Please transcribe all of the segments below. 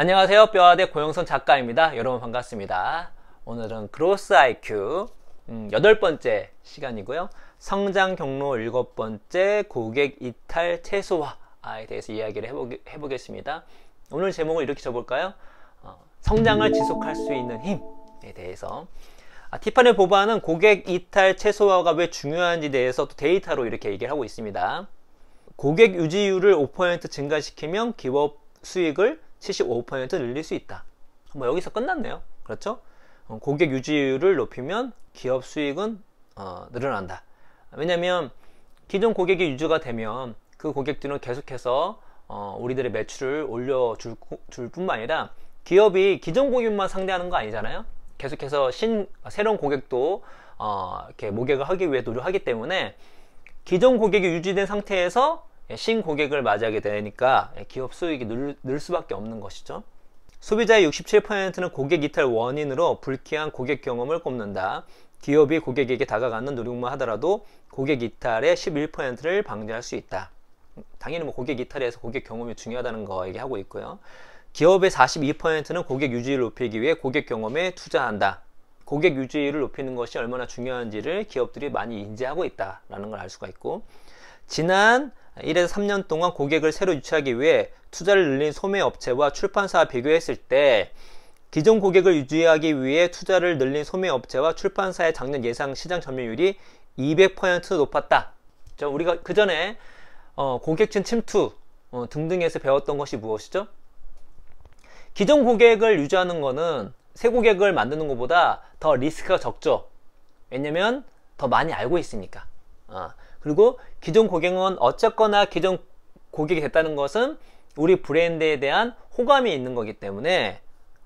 안녕하세요. 뼈아대 고영선 작가입니다. 여러분 반갑습니다. 오늘은 그로스 IQ 8번째 시간이고요. 성장 경로 7번째 고객 이탈 최소화에 대해서 이야기를 해보겠습니다. 오늘 제목을 이렇게 줘볼까요? 성장을 지속할 수 있는 힘에 대해서. 티파니 보바는 고객 이탈 최소화가 왜 중요한지 대해서 또 데이터로 이렇게 얘기를 하고 있습니다. 고객 유지율을 5% 증가시키면 기업 수익을 75% 늘릴 수 있다. 여기서 끝났네요. 그렇죠? 고객 유지율을 높이면 기업 수익은 늘어난다. 왜냐면 기존 고객이 유지가 되면 그 고객들은 계속해서 우리들의 매출을 올려줄 뿐만 아니라 기업이 기존 고객만 상대하는 거 아니잖아요. 계속해서 새로운 고객도 이렇게 모객을 하기 위해 노력하기 때문에 기존 고객이 유지된 상태에서 신고객을 맞이하게 되니까 기업 수익이 늘 수밖에 없는 것이죠. 소비자의 67%는 고객 이탈 원인으로 불쾌한 고객 경험을 꼽는다. 기업이 고객에게 다가가는 노력만 하더라도 고객 이탈의 11%를 방지할 수 있다. 당연히 고객 이탈에서 고객 경험이 중요하다는 거 얘기하고 있고요. 기업의 42%는 고객 유지를 높이기 위해 고객 경험에 투자한다. 고객 유지를 높이는 것이 얼마나 중요한지를 기업들이 많이 인지하고 있다는 걸 알 수가 있고, 지난 1에서 3년 동안 고객을 새로 유치하기 위해 투자를 늘린 소매업체와 출판사와 비교했을 때 기존 고객을 유지하기 위해 투자를 늘린 소매업체와 출판사의 작년 예상 시장 점유율이 200% 높았다. 우리가 그 전에 고객층 침투 등등에서 배웠던 것이 무엇이죠? 기존 고객을 유지하는 거는 새 고객을 만드는 것보다 더 리스크가 적죠. 왜냐면 더 많이 알고 있으니까. 그리고 기존 고객은 어쨌거나 기존 고객이 됐다는 것은 우리 브랜드에 대한 호감이 있는 거기 때문에,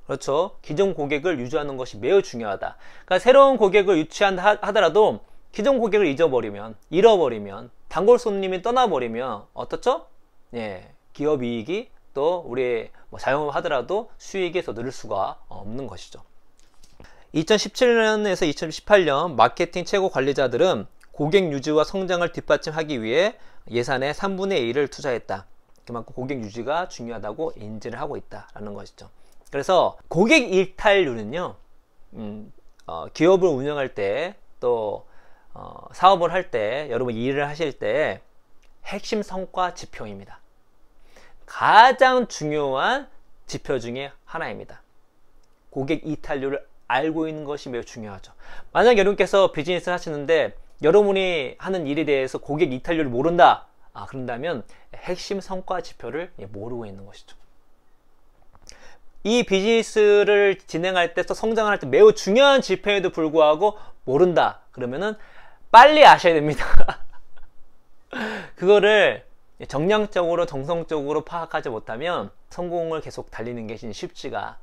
그렇죠, 기존 고객을 유지하는 것이 매우 중요하다. 그러니까 새로운 고객을 유치한다 하더라도 기존 고객을 잃어버리면 단골 손님이 떠나버리면 어떻죠? 기업 이익이 또 우리 자영업 하더라도 수익이 더 늘 수가 없는 것이죠. 2017년에서 2018년 마케팅 최고 관리자들은 고객 유지와 성장을 뒷받침하기 위해 예산의 3분의 1을 투자했다. 그만큼 고객 유지가 중요하다고 인지를 하고 있다라는 것이죠. 그래서 고객 이탈률은요, 기업을 운영할 때 또 사업을 할 때, 여러분 일을 하실 때 핵심 성과 지표입니다. 가장 중요한 지표 중에 하나입니다. 고객 이탈률을 알고 있는 것이 매우 중요하죠. 만약 여러분께서 비즈니스를 하시는데 여러분이 하는 일에 대해서 고객 이탈률을 모른다. 그런다면 핵심 성과 지표를 모르고 있는 것이죠. 이 비즈니스를 진행할 때 또 성장할 때 매우 중요한 지표에도 불구하고 모른다. 그러면은 빨리 아셔야 됩니다. 그거를 정량적으로 정성적으로 파악하지 못하면 성공을 계속 달리는 게 쉽지가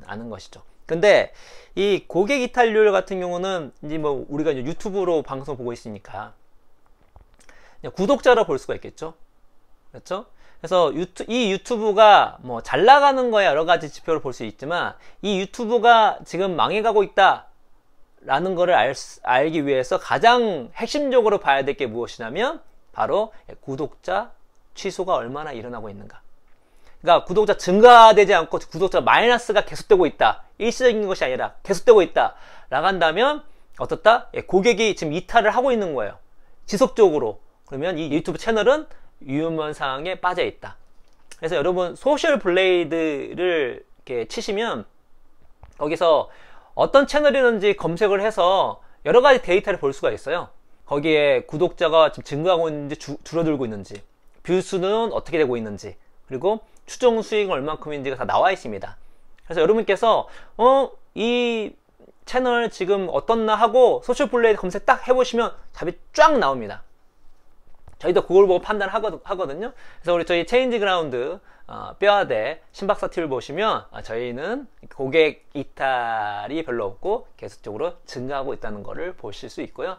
않은 것이죠. 근데 이 고객 이탈률 같은 경우는 우리가 유튜브로 방송 보고 있으니까 구독자로 볼 수가 있겠죠. 그렇죠? 그래서 이 유튜브가 잘 나가는 거야 여러 가지 지표를 볼 수 있지만, 이 유튜브가 지금 망해가고 있다 라는 거를 알기 위해서 가장 핵심적으로 봐야 될 게 무엇이냐면 바로 구독자 취소가 얼마나 일어나고 있는가. 그러니까 구독자 증가되지 않고 구독자 마이너스가 계속되고 있다, 일시적인 것이 아니라 계속되고 있다 라고 한다면 어떻다? 고객이 지금 이탈을 하고 있는 거예요, 지속적으로. 그러면 이 유튜브 채널은 위험한 상황에 빠져 있다. 그래서 여러분 소셜 블레이드를 이렇게 치시면 거기서 어떤 채널이든지 검색을 해서 여러 가지 데이터를 볼 수가 있어요. 거기에 구독자가 지금 증가하고 있는지 줄어들고 있는지, 뷰수는 어떻게 되고 있는지, 그리고 추정 수익은 얼만큼인지가 다 나와 있습니다. 그래서 여러분께서 이 채널 지금 어떻나 하고 소셜 블레이드 검색 딱 해보시면 답이 쫙 나옵니다. 저희도 그걸 보고 판단하거든요. 그래서 저희 체인지 그라운드 뼈아대 신박사 TV를 보시면 저희는 고객 이탈이 별로 없고 계속적으로 증가하고 있다는 것을 보실 수 있고요.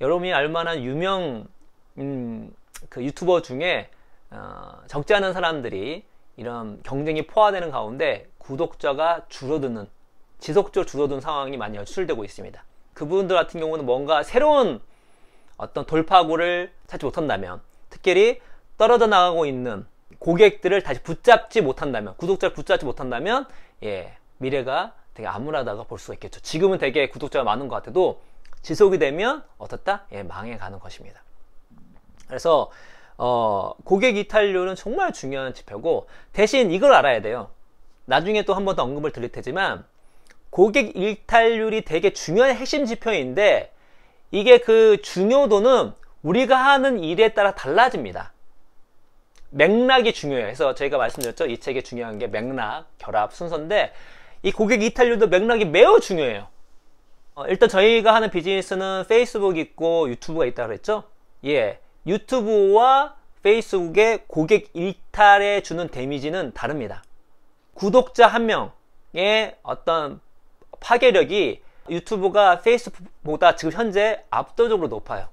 여러분이 알만한 유명 그 유튜버 중에 적지 않은 사람들이 이런 경쟁이 포화되는 가운데 구독자가 지속적으로 줄어드는 상황이 많이 연출되고 있습니다. 그분들 같은 경우는 뭔가 새로운 어떤 돌파구를 찾지 못한다면, 특히 떨어져 나가고 있는 고객들을 다시 붙잡지 못한다면, 구독자를 붙잡지 못한다면, 미래가 되게 암울하다고 볼 수가 있겠죠. 지금은 되게 구독자가 많은 것 같아도 지속이 되면 어떻다? 망해가는 것입니다. 그래서 고객 이탈률은 정말 중요한 지표고, 대신 이걸 알아야 돼요. 나중에 또 한 번 더 언급을 드릴 테지만, 고객 이탈률이 되게 중요한 핵심 지표인데, 이게 그 중요도는 우리가 하는 일에 따라 달라집니다. 맥락이 중요해요. 그래서 저희가 말씀드렸죠. 이 책에 중요한 게 맥락, 결합, 순서인데, 이 고객 이탈률도 맥락이 매우 중요해요. 일단 저희가 하는 비즈니스는 페이스북 있고 유튜브가 있다고 그랬죠. 유튜브와 페이스북의 고객 이탈에 주는 데미지는 다릅니다. 구독자 한 명의 어떤 파괴력이 유튜브가 페이스북보다 지금 현재 압도적으로 높아요.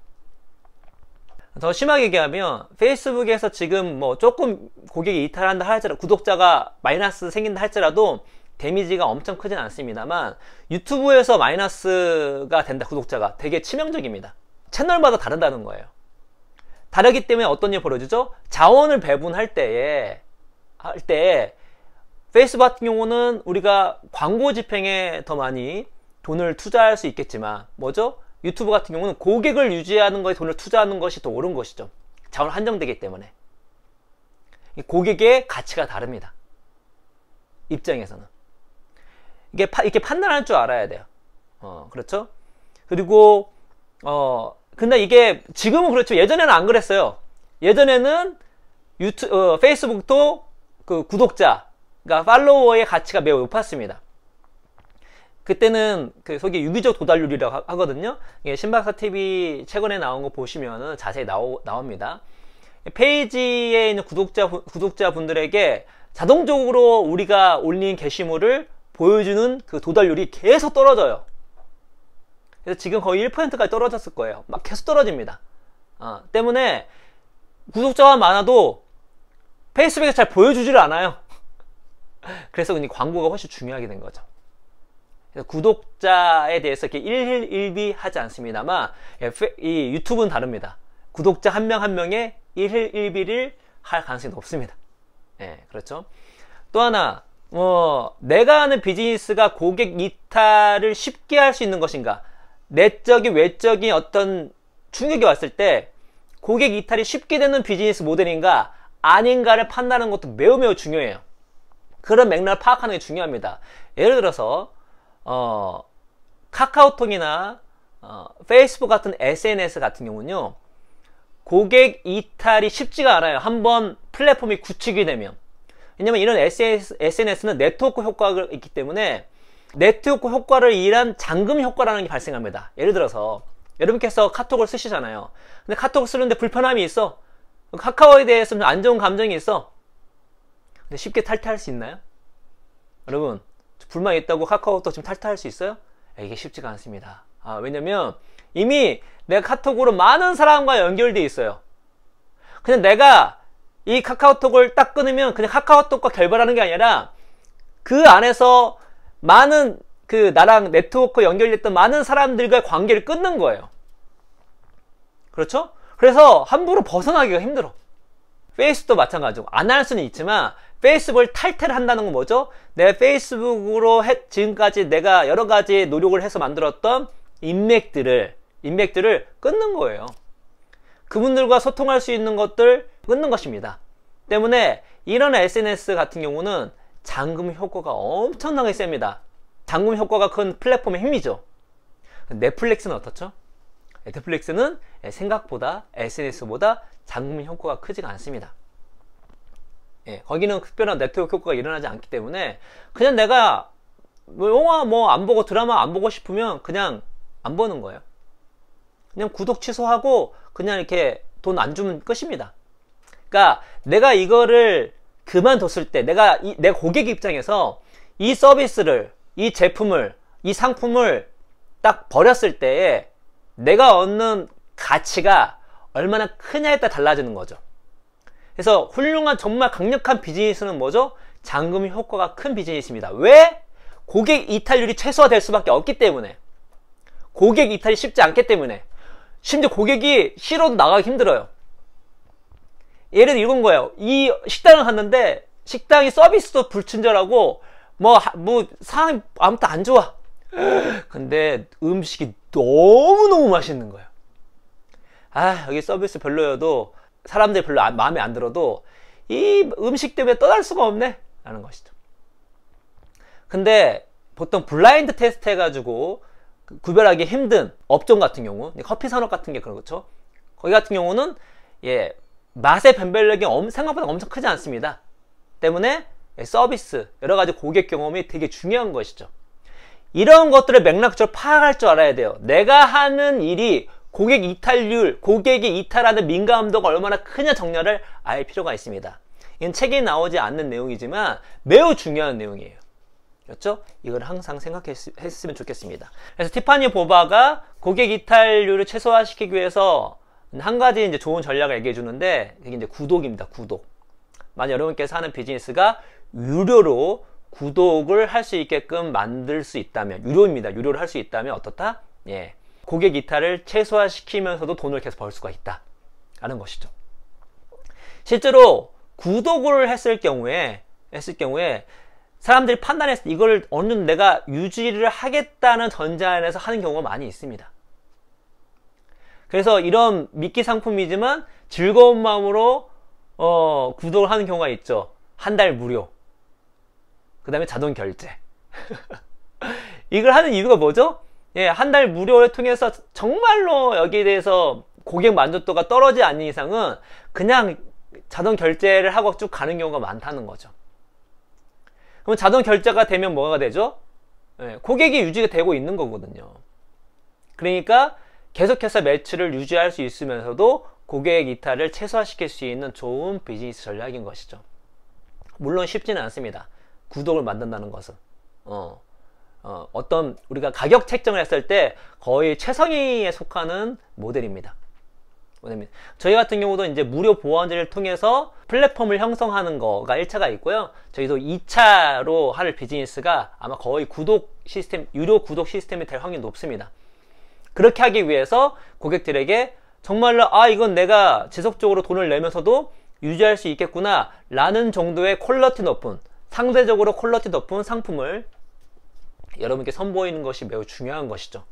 더 심하게 얘기하면 페이스북에서 지금 뭐 조금 고객이 이탈한다 할지라도, 구독자가 마이너스 생긴다 할지라도 데미지가 엄청 크진 않습니다만, 유튜브에서 마이너스가 된다, 구독자가, 되게 치명적입니다. 채널마다 다르다는 거예요. 다르기 때문에 어떤 일이 벌어지죠? 자원을 배분할 때에 페이스북 같은 경우는 우리가 광고 집행에 더 많이 돈을 투자할 수 있겠지만, 뭐죠? 유튜브 같은 경우는 고객을 유지하는 것에 돈을 투자하는 것이 더 옳은 것이죠. 자원 한정되기 때문에. 고객의 가치가 다릅니다. 입장에서는. 이렇게 판단할 줄 알아야 돼요. 그렇죠? 그리고, 근데 이게 지금은 그렇죠. 예전에는 안 그랬어요. 예전에는 페이스북도 그 구독자, 그러니까 팔로워의 가치가 매우 높았습니다. 그때는 그 소위 유기적 도달률이라고 하거든요. 이게 신박사TV 최근에 나온 거 보시면은 자세히 나옵니다. 페이지에 있는 구독자분들에게 자동적으로 우리가 올린 게시물을 보여주는 그 도달률이 계속 떨어져요. 그래서 지금 거의 1%까지 떨어졌을 거예요. 막 계속 떨어집니다. 때문에 구독자가 많아도 페이스북에 잘 보여주지를 않아요. 그래서 광고가 훨씬 중요하게 된 거죠. 그래서 구독자에 대해서 이렇게 일일일비 하지 않습니다만, 이 유튜브는 다릅니다. 구독자 한 명 한 명에 일일일비를 할 가능성이 높습니다. 그렇죠. 또 하나, 내가 하는 비즈니스가 고객 이탈을 쉽게 할 수 있는 것인가, 내적인 외적인 어떤 충격이 왔을 때 고객 이탈이 쉽게 되는 비즈니스 모델인가 아닌가를 판단하는 것도 매우 중요해요. 그런 맥락을 파악하는 게 중요합니다. 예를 들어서 카카오톡이나 페이스북 같은 SNS 같은 경우는요, 고객 이탈이 쉽지가 않아요. 한번 플랫폼이 구축이 되면. 왜냐면 이런 SNS는 네트워크 효과가 있기 때문에 네트워크 효과를 이란 잠금 효과라는 게 발생합니다. 예를 들어서 여러분께서 카톡을 쓰시잖아요. 근데 카톡을 쓰는데 불편함이 있어. 카카오에 대해서 좀 안 좋은 감정이 있어. 근데 쉽게 탈퇴할 수 있나요? 여러분, 불만이 있다고 카카오톡 지금 탈퇴할 수 있어요? 이게 쉽지가 않습니다. 왜냐면 이미 내가 카톡으로 많은 사람과 연결되어 있어요. 그냥 내가 이 카카오톡을 딱 끊으면 그냥 카카오톡과 결별하는 게 아니라 그 안에서 많은 나랑 네트워크 연결됐던 많은 사람들과의 관계를 끊는 거예요. 그렇죠? 그래서 함부로 벗어나기가 힘들어. 페이스북도 마찬가지고, 안 할 수는 있지만 페이스북을 탈퇴를 한다는 건 뭐죠? 내 페이스북으로 지금까지 내가 여러 가지 노력을 해서 만들었던 인맥들을 끊는 거예요. 그분들과 소통할 수 있는 것들 끊는 것입니다. 때문에 이런 SNS 같은 경우는 잠금 효과가 엄청나게 셉니다. 잠금 효과가 큰 플랫폼의 힘이죠. 넷플릭스는 어떻죠? 넷플릭스는 생각보다 SNS보다 잠금 효과가 크지가 않습니다. 거기는 특별한 네트워크 효과가 일어나지 않기 때문에 그냥 내가 영화 안 보고 드라마 안 보고 싶으면 그냥 안 보는 거예요. 그냥 구독 취소하고 그냥 이렇게 돈 안 주면 끝입니다. 그러니까 내가 이거를 그만뒀을 때 내 고객 입장에서 이 서비스를, 이 제품을, 이 상품을 딱 버렸을 때에 내가 얻는 가치가 얼마나 크냐에 따라 달라지는 거죠. 그래서 훌륭한 정말 강력한 비즈니스는 뭐죠? 잠금 효과가 큰 비즈니스입니다. 왜? 고객 이탈률이 최소화될 수밖에 없기 때문에. 고객 이탈이 쉽지 않기 때문에. 심지어 고객이 싫어도 나가기 힘들어요. 예를 들어 이건 거예요. 이 식당을 갔는데 식당이 서비스도 불친절하고 상황이 아무튼 안 좋아. 근데 음식이 너무너무 맛있는 거예요. 아, 여기 서비스 별로여도 사람들이 별로 마음에 안 들어도 이 음식 때문에 떠날 수가 없네 라는 것이죠. 근데 보통 블라인드 테스트 해가지고 구별하기 힘든 업종 같은 경우, 커피 산업 같은 게 그렇죠. 거기 같은 경우는 맛의 변별력이 생각보다 엄청 크지 않습니다. 때문에 서비스, 여러 가지 고객 경험이 되게 중요한 것이죠. 이런 것들을 맥락적으로 파악할 줄 알아야 돼요. 내가 하는 일이 고객 이탈률, 고객이 이탈하는 민감도가 얼마나 크냐 정렬을 알 필요가 있습니다. 이건 책에 나오지 않는 내용이지만 매우 중요한 내용이에요. 그렇죠? 이걸 항상 생각했으면 좋겠습니다. 그래서 티파니 보바가 고객 이탈률을 최소화시키기 위해서 한 가지 이제 좋은 전략을 얘기해 주는데, 그게 이제 구독입니다. 구독. 만약 여러분께서 하는 비즈니스가 유료로 구독을 할 수 있게끔 만들 수 있다면, 유료입니다. 유료로 할 수 있다면 어떻다? 고객 이탈을 최소화시키면서도 돈을 계속 벌 수가 있다 라는 것이죠. 실제로 구독을 했을 경우에 사람들이 판단했을 때 이걸 어느 정도 내가 유지를 하겠다는 전제하에서 하는 경우가 많이 있습니다. 그래서 이런 미끼 상품이지만 즐거운 마음으로 구독을 하는 경우가 있죠. 한 달 무료, 그 다음에 자동 결제. 이걸 하는 이유가 뭐죠? 한 달 무료를 통해서 정말로 여기에 대해서 고객 만족도가 떨어지지 않는 이상은 그냥 자동 결제를 하고 쭉 가는 경우가 많다는 거죠. 그럼 자동 결제가 되면 뭐가 되죠? 고객이 유지가 되고 있는 거거든요. 그러니까 계속해서 매출을 유지할 수 있으면서도 고객 이탈을 최소화시킬 수 있는 좋은 비즈니스 전략인 것이죠. 물론 쉽지는 않습니다. 구독을 만든다는 것은 어떤 우리가 가격 책정을 했을 때 거의 최상위에 속하는 모델입니다. 저희 같은 경우도 이제 무료 보안제를 통해서 플랫폼을 형성하는 거가 1차가 있고요. 저희도 2차로 할 비즈니스가 아마 거의 구독 시스템, 유료 구독 시스템이 될 확률이 높습니다. 그렇게 하기 위해서 고객들에게 정말로 이건 내가 지속적으로 돈을 내면서도 유지할 수 있겠구나 라는 정도의 퀄리티 높은, 상대적으로 퀄리티 높은 상품을 여러분께 선보이는 것이 매우 중요한 것이죠.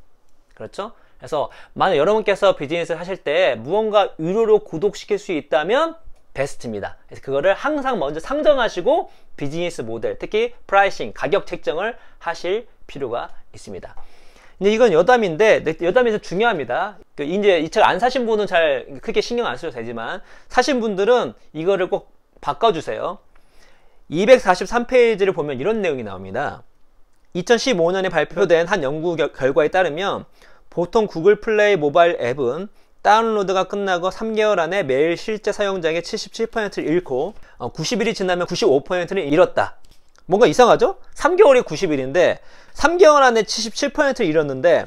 그렇죠? 그래서 만약 여러분께서 비즈니스를 하실 때 무언가 유료로 구독시킬 수 있다면 베스트입니다. 그래서 그거를 항상 먼저 상정하시고 비즈니스 모델, 특히 프라이싱, 가격 책정을 하실 필요가 있습니다. 근데 이건 여담인데, 여담이 좀 중요합니다. 이제 이 책 안 사신 분은 잘 크게 신경 안 쓰셔도 되지만, 사신 분들은 이거를 꼭 바꿔주세요. 243페이지를 보면 이런 내용이 나옵니다. 2015년에 발표된 한 연구 결과에 따르면 보통 구글 플레이 모바일 앱은 다운로드가 끝나고 3개월 안에 매일 실제 사용자의 77%를 잃고 90일이 지나면 95%를 잃었다. 뭔가 이상하죠? 3개월이 90일인데 3개월 안에 77%를 잃었는데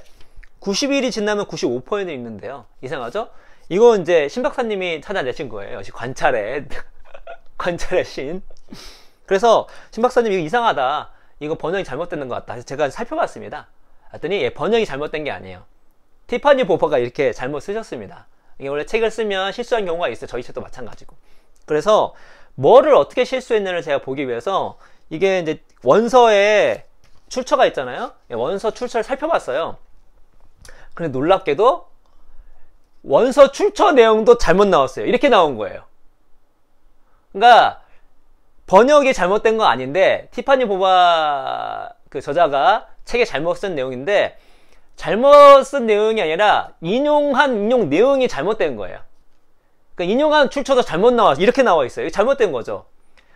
90일이 지나면 95%를 잃는데요. 이상하죠? 이거 이제 신 박사님이 찾아내신 거예요. 역시 관찰의 신. 그래서 신 박사님 이거 이상하다. 이거 번역이 잘못된 것 같다. 그래서 제가 살펴봤습니다. 그랬더니 번역이 잘못된 게 아니에요. 티파니 보버가 이렇게 잘못 쓰셨습니다. 이게 원래 책을 쓰면 실수한 경우가 있어요. 저희 책도 마찬가지고. 그래서 뭐를 어떻게 실수했냐를 제가 보기 위해서 이게 이제 원서에 출처가 있잖아요. 원서 출처를 살펴봤어요. 근데 놀랍게도 원서 출처 내용도 잘못 나왔어요. 이렇게 나온 거예요. 그러니까 번역이 잘못된 건 아닌데 티파니 보바 그 저자가 책에 잘못 쓴 내용인데, 잘못 쓴 내용이 아니라 인용 내용이 잘못된 거예요. 그러니까 인용한 출처도 잘못 나와서 이렇게 나와 있어요. 잘못된 거죠.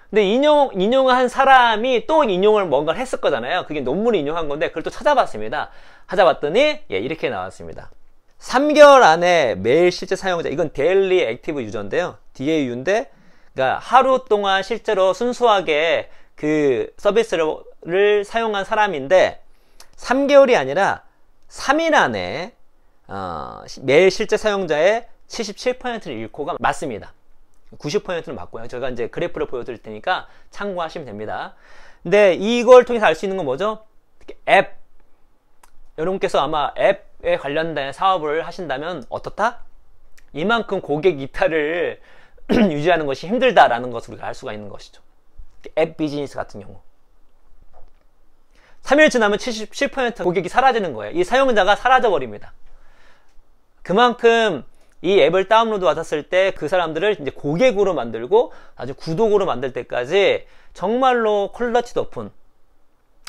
근데 인용한 사람이 또 인용을 뭔가를 했을 거잖아요. 그게 논문을 인용한 건데 그걸 또 찾아봤습니다. 찾아봤더니 이렇게 나왔습니다. 3개월 안에 매일 실제 사용자, 이건 데일리 액티브 유저인데요. DAU인데, 그러니까 하루 동안 실제로 순수하게 그 서비스를 사용한 사람인데 3개월이 아니라 3일 안에 매일 실제 사용자의 77%를 잃고가 맞습니다. 90%는 맞고요. 제가 이제 그래프를 보여드릴 테니까 참고하시면 됩니다. 근데 이걸 통해서 알 수 있는 건 뭐죠? 앱. 여러분께서 아마 앱에 관련된 사업을 하신다면 어떻다? 이만큼 고객 이탈을 유지하는 것이 힘들다라는 것을 우리가 알 수가 있는 것이죠. 앱 비즈니스 같은 경우 3일 지나면 77% 고객이 사라지는 거예요. 이 사용자가 사라져 버립니다. 그만큼 이 앱을 다운로드 받았을 때 그 사람들을 이제 고객으로 만들고 아주 구독으로 만들 때까지 정말로 퀄리티 높은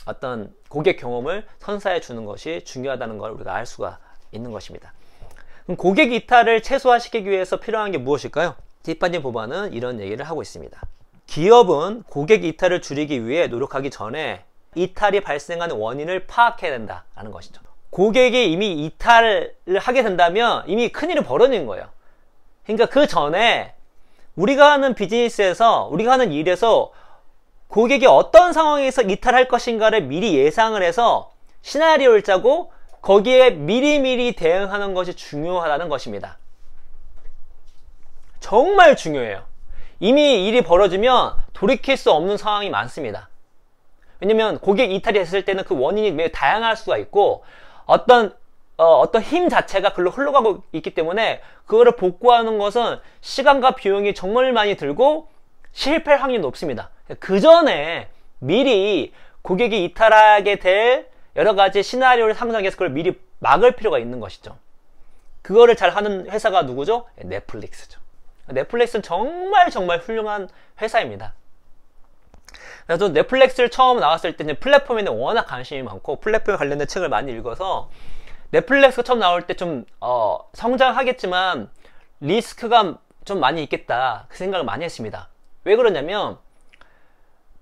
어떤 고객 경험을 선사해 주는 것이 중요하다는 걸 우리가 알 수가 있는 것입니다. 그럼 고객 이탈을 최소화시키기 위해서 필요한 게 무엇일까요? 티파니 법안은 이런 얘기를 하고 있습니다. 기업은 고객 이탈을 줄이기 위해 노력하기 전에 이탈이 발생하는 원인을 파악해야 된다는 것이죠. 고객이 이미 이탈을 하게 된다면 이미 큰일이 벌어진 거예요. 그러니까 그 전에 우리가 하는 비즈니스에서, 우리가 하는 일에서 고객이 어떤 상황에서 이탈할 것인가를 미리 예상을 해서 시나리오를 짜고 거기에 미리미리 대응하는 것이 중요하다는 것입니다. 정말 중요해요. 이미 일이 벌어지면 돌이킬 수 없는 상황이 많습니다. 왜냐면 고객 이탈이 됐을 때는 그 원인이 매우 다양할 수가 있고 어떤 힘 자체가 글로 흘러가고 있기 때문에 그거를 복구하는 것은 시간과 비용이 정말 많이 들고 실패할 확률이 높습니다. 그 전에 미리 고객이 이탈하게 될 여러 가지 시나리오를 상상해서 그걸 미리 막을 필요가 있는 것이죠. 그거를 잘 하는 회사가 누구죠? 넷플릭스죠. 넷플릭스는 정말 훌륭한 회사입니다. 그래서 넷플릭스를 처음 나왔을 때 플랫폼에 워낙 관심이 많고 플랫폼에 관련된 책을 많이 읽어서 넷플릭스가 처음 나올 때 좀 성장하겠지만 리스크가 좀 많이 있겠다 그 생각을 많이 했습니다. 왜 그러냐면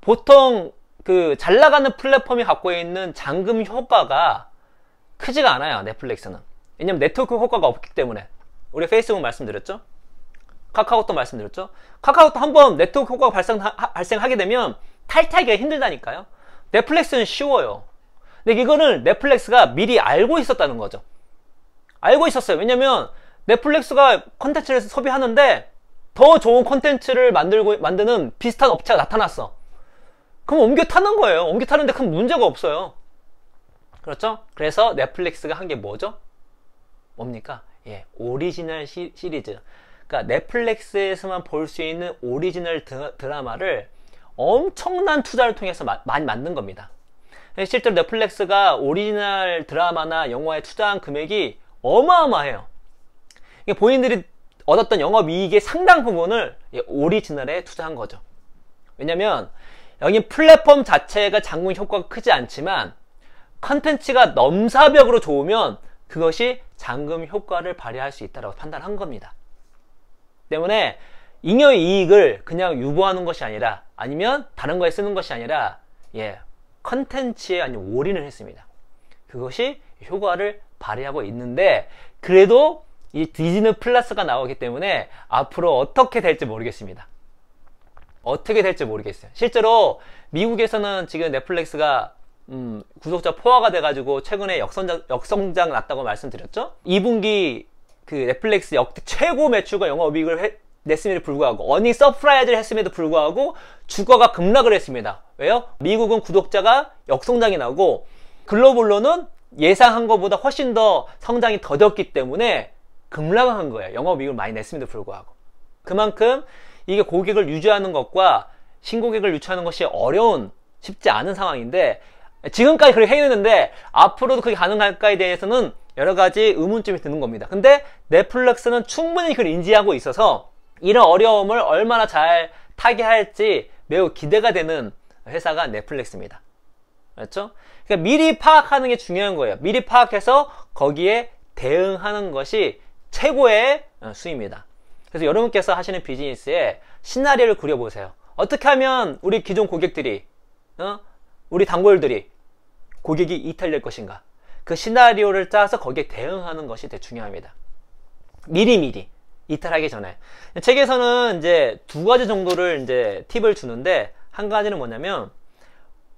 보통 그 잘 나가는 플랫폼이 갖고 있는 잠금 효과가 크지가 않아요. 넷플릭스는. 왜냐면 네트워크 효과가 없기 때문에. 우리 페이스북 말씀드렸죠? 카카오톡 말씀드렸죠? 카카오톡 한번 네트워크 효과가 발생하게 되면 탈퇴하기가 힘들다니까요. 넷플릭스는 쉬워요. 근데 이거는 넷플릭스가 미리 알고 있었다는 거죠. 알고 있었어요. 왜냐면 넷플릭스가 콘텐츠를 소비하는데 더 좋은 콘텐츠를 만드는 비슷한 업체가 나타났어. 그럼 옮겨 타는 거예요. 옮겨 타는데 큰 문제가 없어요. 그렇죠? 그래서 넷플릭스가 한 게 뭐죠? 뭡니까? 예, 오리지널 시리즈. 그러니까 넷플릭스에서만 볼 수 있는 오리지널 드라마를 엄청난 투자를 통해서 많이 만든 겁니다. 실제로 넷플릭스가 오리지널 드라마나 영화에 투자한 금액이 어마어마해요. 본인들이 얻었던 영업이익의 상당 부분을 오리지널에 투자한 거죠. 왜냐면 여기 플랫폼 자체가 잠금 효과가 크지 않지만 컨텐츠가 넘사벽으로 좋으면 그것이 잠금 효과를 발휘할 수 있다고 판단한 겁니다. 때문에 잉여이익을 그냥 유보하는 것이 아니라 아니면 다른 거에 쓰는 것이 아니라 컨텐츠에 올인을 했습니다. 그것이 효과를 발휘하고 있는데 그래도 이 디즈니 플러스가 나오기 때문에 앞으로 어떻게 될지 모르겠습니다. 어떻게 될지 모르겠어요. 실제로 미국에서는 지금 넷플릭스가 구독자 포화가 돼가지고 최근에 역성장 났다고 말씀드렸죠. 2분기 그 넷플릭스 역대 최고 매출과 영업이익을 냈음에도 불구하고 어닝 서프라이즈를 했음에도 불구하고 주가가 급락을 했습니다. 왜요? 미국은 구독자가 역성장이 나고 글로벌로는 예상한 것보다 훨씬 더 성장이 더뎠기 때문에 급락한 거예요. 영업이익을 많이 냈음에도 불구하고. 그만큼 이게 고객을 유지하는 것과 신고객을 유치하는 것이 쉽지 않은 상황인데 지금까지 그렇게 해냈는데 앞으로도 그게 가능할까에 대해서는 여러 가지 의문점이 드는 겁니다. 근데 넷플릭스는 충분히 그걸 인지하고 있어서 이런 어려움을 얼마나 잘 타개할지 매우 기대가 되는 회사가 넷플릭스입니다. 그렇죠? 그러니까 미리 파악하는 게 중요한 거예요. 미리 파악해서 거기에 대응하는 것이 최고의 수입니다. 그래서 여러분께서 하시는 비즈니스에 시나리오를 그려보세요. 어떻게 하면 우리 기존 고객들이 우리 단골들이 고객이 이탈될 것인가? 그 시나리오를 짜서 거기에 대응하는 것이 되게 중요합니다. 미리 이탈하기 전에. 책에서는 이제 두 가지 정도를 이제 팁을 주는데 한 가지는 뭐냐면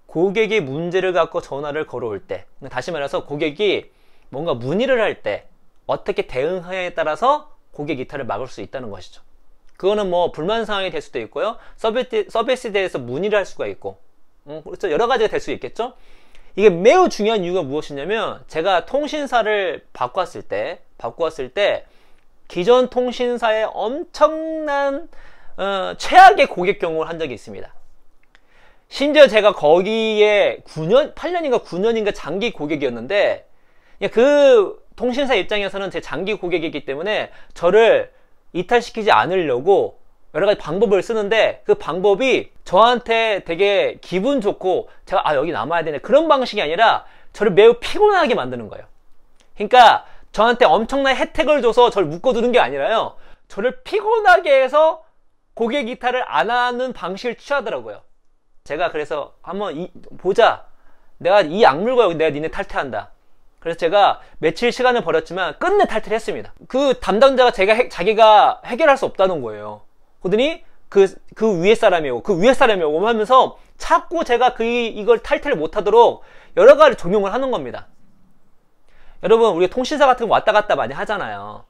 고객이 문제를 갖고 전화를 걸어올 때, 다시 말해서 고객이 뭔가 문의를 할 때 어떻게 대응하냐에 따라서 고객 이탈을 막을 수 있다는 것이죠. 그거는 뭐 불만 사항이 될 수도 있고요. 서비스에 대해서 문의를 할 수가 있고, 그렇죠. 여러 가지가 될 수 있겠죠. 이게 매우 중요한 이유가 무엇이냐면 제가 통신사를 바꾸었을 때 기존 통신사의 엄청난 최악의 고객 경험을 한 적이 있습니다. 심지어 제가 거기에 8년인가 9년인가 장기 고객이었는데, 그 통신사 입장에서는 제 장기 고객이기 때문에 저를 이탈시키지 않으려고 여러 가지 방법을 쓰는데, 그 방법이 저한테 되게 기분 좋고 제가 여기 남아야 되네 그런 방식이 아니라 저를 매우 피곤하게 만드는 거예요. 그러니까 저한테 엄청난 혜택을 줘서 저를 묶어두는 게 아니라요, 저를 피곤하게 해서 고객 이탈을 안 하는 방식을 취하더라고요. 제가 그래서 한번 보자, 내가 이 악물 걸고 내가 니네 탈퇴한다. 그래서 제가 며칠 시간을 버렸지만 끝내 탈퇴를 했습니다. 그 담당자가 자기가 해결할 수 없다는 거예요. 그러더니 그 위에 사람이고 그 위에 사람이고 하면서 자꾸 제가 이걸 탈퇴를 못하도록 여러 가지 종용을 하는 겁니다. 여러분, 우리 통신사 같은 거 왔다 갔다 많이 하잖아요.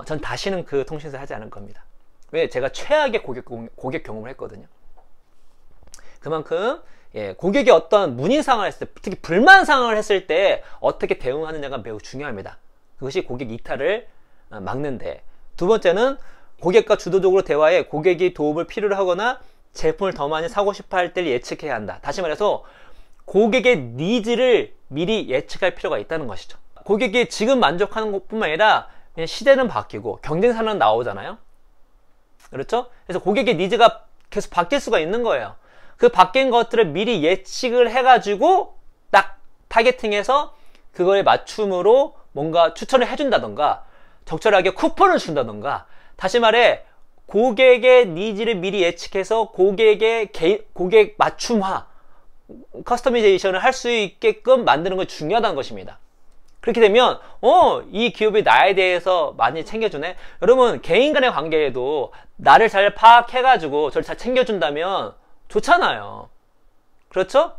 전 다시는 그 통신사 하지 않을 겁니다. 왜? 제가 최악의 고객 경험을 했거든요. 그만큼 고객이 어떤 문의 상황을 했을 때, 특히 불만 상황을 했을 때 어떻게 대응하느냐가 매우 중요합니다. 그것이 고객 이탈을 막는데, 두 번째는 고객과 주도적으로 대화해 고객이 도움을 필요로 하거나 제품을 더 많이 사고 싶어 할 때를 예측해야 한다. 다시 말해서 고객의 니즈를 미리 예측할 필요가 있다는 것이죠. 고객이 지금 만족하는 것뿐만 아니라 그냥 시대는 바뀌고 경쟁사는 나오잖아요. 그렇죠? 그래서 고객의 니즈가 계속 바뀔 수가 있는 거예요. 그 바뀐 것들을 미리 예측을 해가지고 딱 타겟팅해서 그거에 맞춤으로 뭔가 추천을 해준다던가 적절하게 쿠폰을 준다던가, 다시 말해 고객의 니즈를 미리 예측해서 고객 맞춤화, 커스터마이제이션을 할 수 있게끔 만드는 것이 중요하다는 것입니다. 그렇게 되면 이 기업이 나에 대해서 많이 챙겨주네. 여러분, 개인 간의 관계에도 나를 잘 파악해가지고 저를 잘 챙겨준다면 좋잖아요. 그렇죠?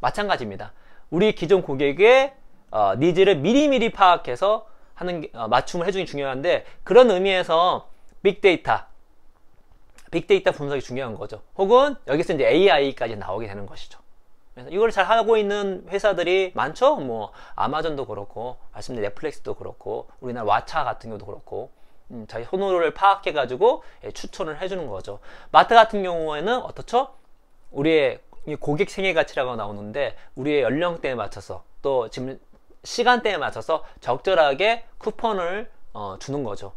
마찬가지입니다. 우리 기존 고객의 니즈를 미리미리 파악해서 맞춤을 해주기 중요한데, 그런 의미에서 빅데이터 분석이 중요한 거죠. 혹은 여기서 이제 AI까지 나오게 되는 것이죠. 그래서 이걸 잘 하고 있는 회사들이 많죠. 뭐 아마존도 그렇고, 말씀드린 넷플릭스도 그렇고, 우리나라 왓챠 같은 경우도 그렇고, 자기 선호를 파악해 가지고 추천을 해주는 거죠. 마트 같은 경우에는 어떻죠? 우리의 고객 생애 가치라고 나오는데, 우리의 연령대에 맞춰서 또 지금 시간대에 맞춰서 적절하게 쿠폰을 주는 거죠.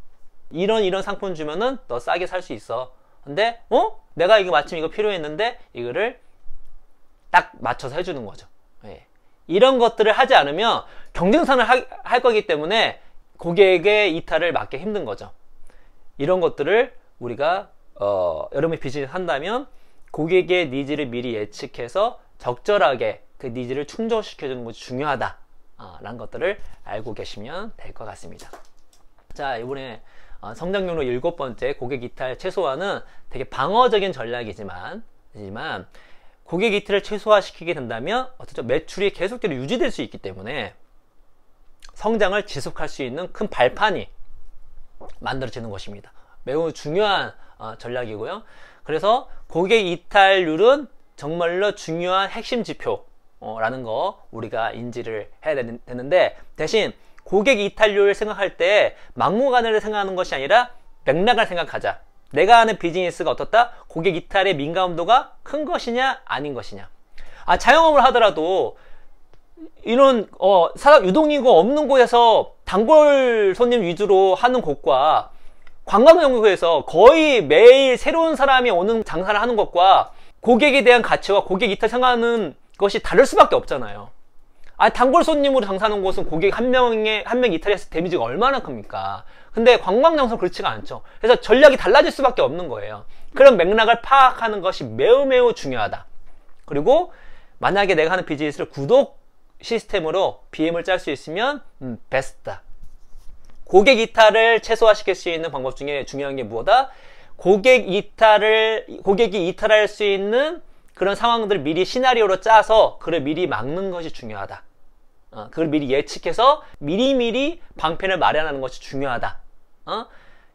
이런 상품 주면은 더 싸게 살 수 있어. 근데 내가 이거 마침 이거 필요했는데 이거를 딱 맞춰서 해주는 거죠. 이런 것들을 하지 않으면 경쟁사를 할 거기 때문에 고객의 이탈을 막기 힘든 거죠. 이런 것들을 우리가 여러분이 비즈니스 한다면 고객의 니즈를 미리 예측해서 적절하게 그 니즈를 충족시켜주는 것이 중요하다 라는 것들을 알고 계시면 될 것 같습니다. 자, 이번에 성장 경로 7번째 고객 이탈 최소화는 되게 방어적인 전략이지만 고객 이탈을 최소화시키게 된다면 어떻죠? 매출이 계속적으로 유지될 수 있기 때문에 성장을 지속할 수 있는 큰 발판이 만들어지는 것입니다. 매우 중요한 전략이고요. 그래서 고객 이탈률은 정말로 중요한 핵심 지표라는 거 우리가 인지를 해야 되는데, 대신 고객 이탈률을 생각할 때 막무가내를 생각하는 것이 아니라 맥락을 생각하자. 내가 하는 비즈니스가 어떻다? 고객 이탈의 민감도가 큰 것이냐 아닌 것이냐. 자영업을 하더라도 이런 사람 유동인구 없는 곳에서 단골 손님 위주로 하는 곳과 관광정국에서 거의 매일 새로운 사람이 오는 장사를 하는 것과 고객에 대한 가치와 고객 이탈 생각하는 것이 다를 수밖에 없잖아요. 단골 손님으로 장사하는 곳은 고객 한 명 이탈했을 때 데미지가 얼마나 큽니까? 근데 관광장소는 그렇지가 않죠. 그래서 전략이 달라질 수밖에 없는 거예요. 그런 맥락을 파악하는 것이 매우 중요하다. 그리고 만약에 내가 하는 비즈니스를 구독 시스템으로 BM을 짤 수 있으면 베스트다. 고객 이탈을 최소화시킬 수 있는 방법 중에 중요한 게 무엇이다? 고객이 이탈할 수 있는 그런 상황들을 미리 시나리오로 짜서 그걸 미리 막는 것이 중요하다. 그걸 미리 예측해서 미리미리 방편을 마련하는 것이 중요하다.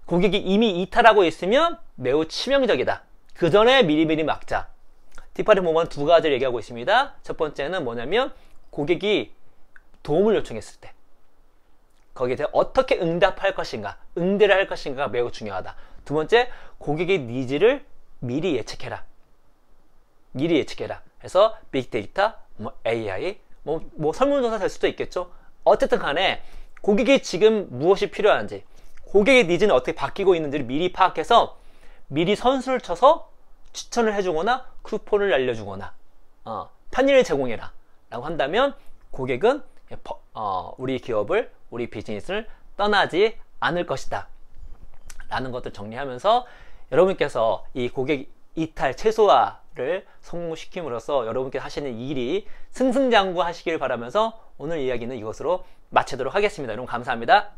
고객이 이미 이탈하고 있으면 매우 치명적이다. 그 전에 미리미리 막자. 팁파리 보면 두 가지를 얘기하고 있습니다. 첫 번째는 뭐냐면 고객이 도움을 요청했을 때 거기에 대해 어떻게 응답할 것인가, 응대를 할 것인가가 매우 중요하다. 두 번째, 고객의 니즈를 미리 예측해라. 미리 예측해라. 그래서 빅데이터, AI, 설문조사 될 수도 있겠죠. 어쨌든 간에 고객이 지금 무엇이 필요한지, 고객의 니즈는 어떻게 바뀌고 있는지를 미리 파악해서 미리 선수를 쳐서 추천을 해주거나 쿠폰을 알려주거나 편의를 제공해라 라고 한다면 고객은 우리 기업을, 우리 비즈니스를 떠나지 않을 것이다 라는 것들 정리하면서 여러분께서 이 고객 이탈 최소화를 성공시킴으로써 여러분께서 하시는 일이 승승장구 하시길 바라면서 오늘 이야기는 이것으로 마치도록 하겠습니다. 여러분 감사합니다.